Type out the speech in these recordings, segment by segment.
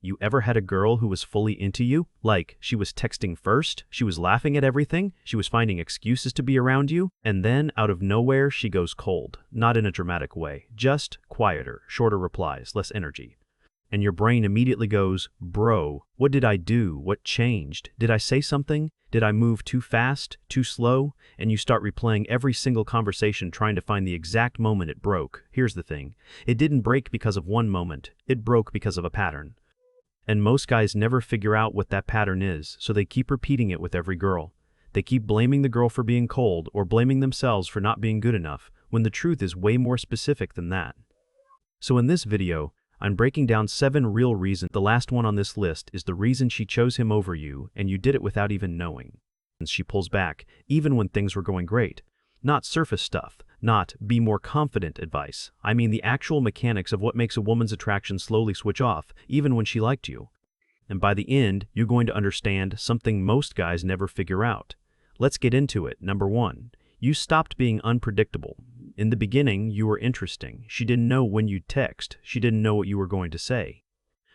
You ever had a girl who was fully into you? Like, she was texting first, she was laughing at everything, she was finding excuses to be around you, and then, out of nowhere, she goes cold. Not in a dramatic way, just quieter, shorter replies, less energy. And your brain immediately goes, bro, what did I do? What changed? Did I say something? Did I move too fast, too slow? And you start replaying every single conversation trying to find the exact moment it broke. Here's the thing. It didn't break because of one moment. It broke because of a pattern. And most guys never figure out what that pattern is, so they keep repeating it with every girl. They keep blaming the girl for being cold or blaming themselves for not being good enough, when the truth is way more specific than that. So in this video, I'm breaking down 7 real reasons. The last one on this list is the reason she chose him over you, and you did it without even knowing. And she pulls back, even when things were going great. Not surface stuff, not be more confident advice. I mean the actual mechanics of what makes a woman's attraction slowly switch off, even when she liked you. And by the end, you're going to understand something most guys never figure out. Let's get into it. Number 1. You stopped being unpredictable. In the beginning, you were interesting. She didn't know when you'd text. She didn't know what you were going to say.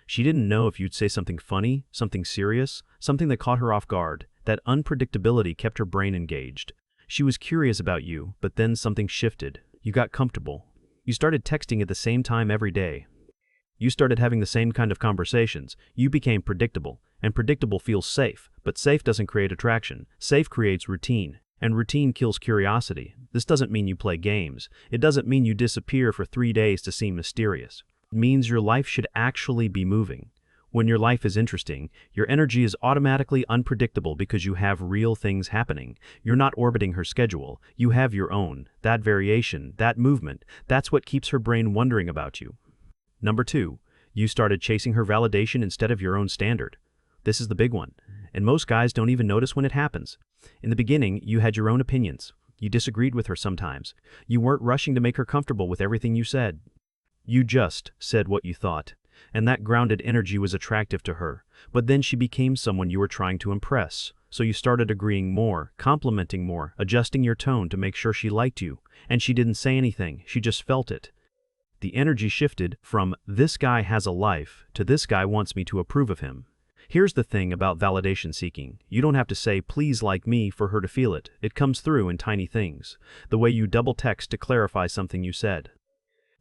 She didn't know if you'd say something funny, something serious, something that caught her off guard. That unpredictability kept her brain engaged. She was curious about you, but then something shifted. You got comfortable. You started texting at the same time every day. You started having the same kind of conversations. You became predictable, and predictable feels safe, but safe doesn't create attraction. Safe creates routine. And routine kills curiosity. This doesn't mean you play games. It doesn't mean you disappear for 3 days to seem mysterious. It means your life should actually be moving. When your life is interesting, your energy is automatically unpredictable because you have real things happening. You're not orbiting her schedule. You have your own. That variation, that movement, that's what keeps her brain wondering about you. Number 2, you started chasing her validation instead of your own standard. This is the big one, and most guys don't even notice when it happens. In the beginning, you had your own opinions. You disagreed with her sometimes. You weren't rushing to make her comfortable with everything you said. You just said what you thought, and that grounded energy was attractive to her. But then she became someone you were trying to impress. So you started agreeing more, complimenting more, adjusting your tone to make sure she liked you. And she didn't say anything, she just felt it. The energy shifted from, this guy has a life, to this guy wants me to approve of him. Here's the thing about validation seeking. You don't have to say, please like me, for her to feel it. It comes through in tiny things. The way you double text to clarify something you said.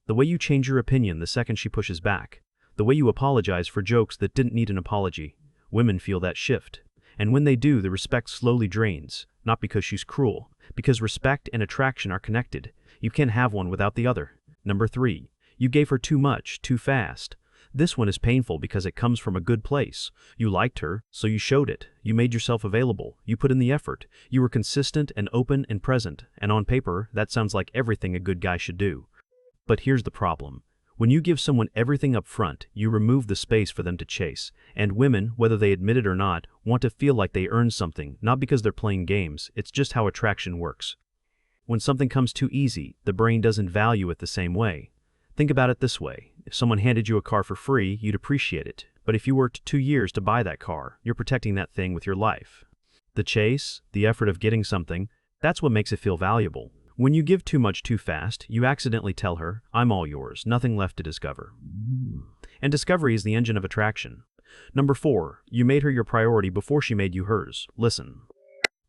The way you change your opinion the second she pushes back. The way you apologize for jokes that didn't need an apology. Women feel that shift. And when they do, the respect slowly drains. Not because she's cruel. Because respect and attraction are connected. You can't have one without the other. Number 3. You gave her too much, too fast. This one is painful because it comes from a good place. You liked her, so you showed it. You made yourself available. You put in the effort. You were consistent and open and present. And on paper, that sounds like everything a good guy should do. But here's the problem. When you give someone everything up front, you remove the space for them to chase. And women, whether they admit it or not, want to feel like they earned something, not because they're playing games. It's just how attraction works. When something comes too easy, the brain doesn't value it the same way. Think about it this way. If someone handed you a car for free, you'd appreciate it. But if you worked 2 years to buy that car, you're protecting that thing with your life. The chase, the effort of getting something, that's what makes it feel valuable. When you give too much too fast, you accidentally tell her, I'm all yours, nothing left to discover. And discovery is the engine of attraction. Number 4, you made her your priority before she made you hers. Listen,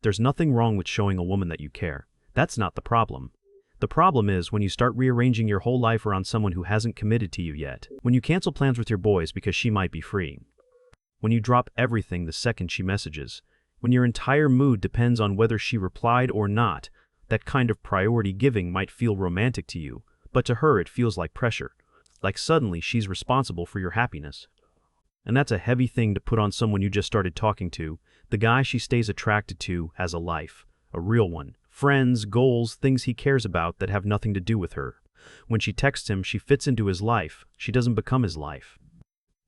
there's nothing wrong with showing a woman that you care. That's not the problem. The problem is when you start rearranging your whole life around someone who hasn't committed to you yet. When you cancel plans with your boys because she might be free. When you drop everything the second she messages. When your entire mood depends on whether she replied or not. That kind of priority giving might feel romantic to you, but to her it feels like pressure. Like suddenly she's responsible for your happiness. And that's a heavy thing to put on someone you just started talking to. The guy she stays attracted to has a life. A real one. Friends, goals, things he cares about that have nothing to do with her. When she texts him, she fits into his life. She doesn't become his life.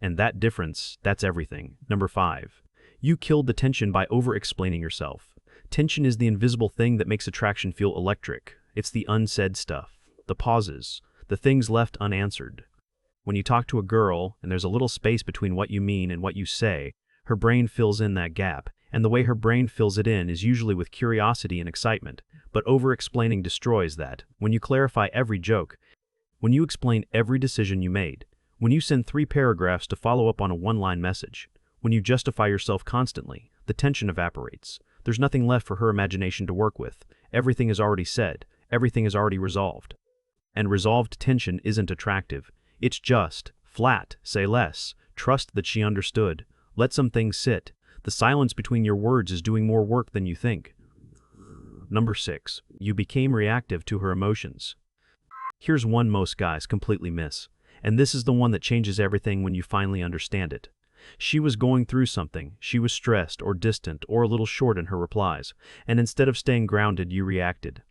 And that difference, that's everything. Number 5. You killed the tension by over-explaining yourself. Tension is the invisible thing that makes attraction feel electric. It's the unsaid stuff, the pauses, the things left unanswered. When you talk to a girl and there's a little space between what you mean and what you say, her brain fills in that gap. And the way her brain fills it in is usually with curiosity and excitement. But over-explaining destroys that. When you clarify every joke, when you explain every decision you made, When you send 3 paragraphs to follow up on a one-line message, when you justify yourself constantly, the tension evaporates. There's nothing left for her imagination to work with. Everything is already said. Everything is already resolved. And resolved tension isn't attractive. It's just, flat, say less. Trust that she understood. Let some things sit. The silence between your words is doing more work than you think. Number 6. You became reactive to her emotions. Here's one most guys completely miss. And this is the one that changes everything when you finally understand it. She was going through something. She was stressed or distant or a little short in her replies. And instead of staying grounded, you reacted.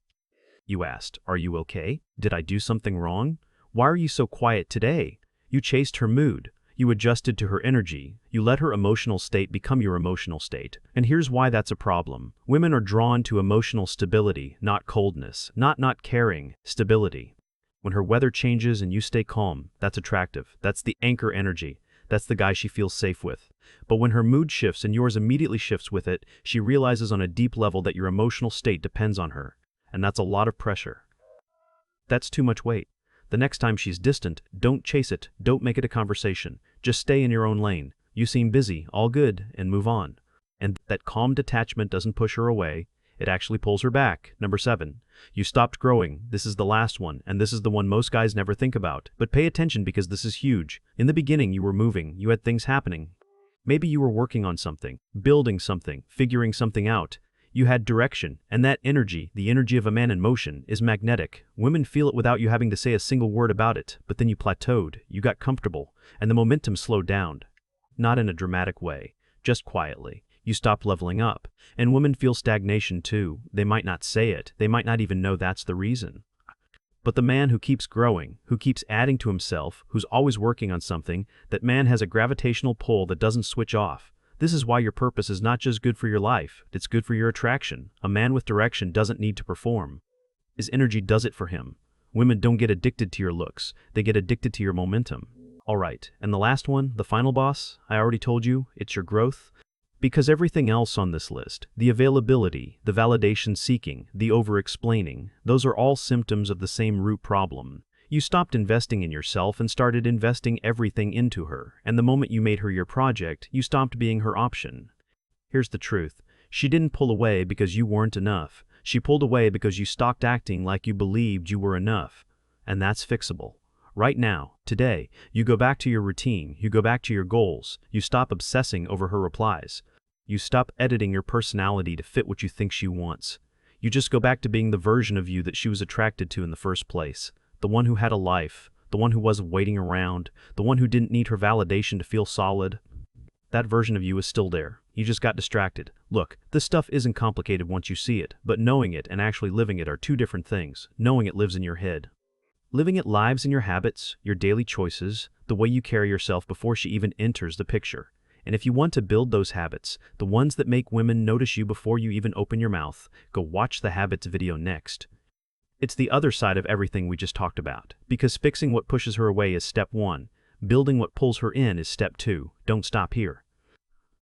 You asked, "Are you okay? Did I do something wrong? Why are you so quiet today?" You chased her mood. You adjusted to her energy. You let her emotional state become your emotional state. And here's why that's a problem. Women are drawn to emotional stability, not coldness, not caring, stability. When her weather changes and you stay calm, that's attractive. That's the anchor energy. That's the guy she feels safe with. But when her mood shifts and yours immediately shifts with it, she realizes on a deep level that your emotional state depends on her. And that's a lot of pressure. That's too much weight. The next time she's distant, don't chase it, don't make it a conversation. Just stay in your own lane. You seem busy, all good, and move on. And that calm detachment doesn't push her away, it actually pulls her back. Number 7. You stopped growing. This is the last one, and this is the one most guys never think about. But pay attention because this is huge. In the beginning, you were moving, you had things happening. Maybe you were working on something, building something, figuring something out. You had direction, and that energy, the energy of a man in motion, is magnetic. Women feel it without you having to say a single word about it, but then you plateaued, you got comfortable, and the momentum slowed down. Not in a dramatic way, just quietly. You stopped leveling up, and women feel stagnation too. They might not say it, they might not even know that's the reason. But the man who keeps growing, who keeps adding to himself, who's always working on something, that man has a gravitational pull that doesn't switch off. This is why your purpose is not just good for your life, it's good for your attraction. A man with direction doesn't need to perform. His energy does it for him. Women don't get addicted to your looks, they get addicted to your momentum. Alright, and the last one, the final boss, I already told you, it's your growth. Because everything else on this list, the availability, the validation seeking, the over-explaining, those are all symptoms of the same root problem. You stopped investing in yourself and started investing everything into her, and the moment you made her your project, you stopped being her option. Here's the truth. She didn't pull away because you weren't enough. She pulled away because you stopped acting like you believed you were enough. And that's fixable. Right now, today, you go back to your routine, you go back to your goals, you stop obsessing over her replies. You stop editing your personality to fit what you think she wants. You just go back to being the version of you that she was attracted to in the first place. The one who had a life, the one who wasn't waiting around, the one who didn't need her validation to feel solid. That version of you is still there. You just got distracted. Look, this stuff isn't complicated once you see it, but knowing it and actually living it are two different things. Knowing it lives in your head. Living it lives in your habits, your daily choices, the way you carry yourself before she even enters the picture. And if you want to build those habits, the ones that make women notice you before you even open your mouth, go watch the habits video next. It's the other side of everything we just talked about, because fixing what pushes her away is step 1. Building what pulls her in is step 2. Don't stop here.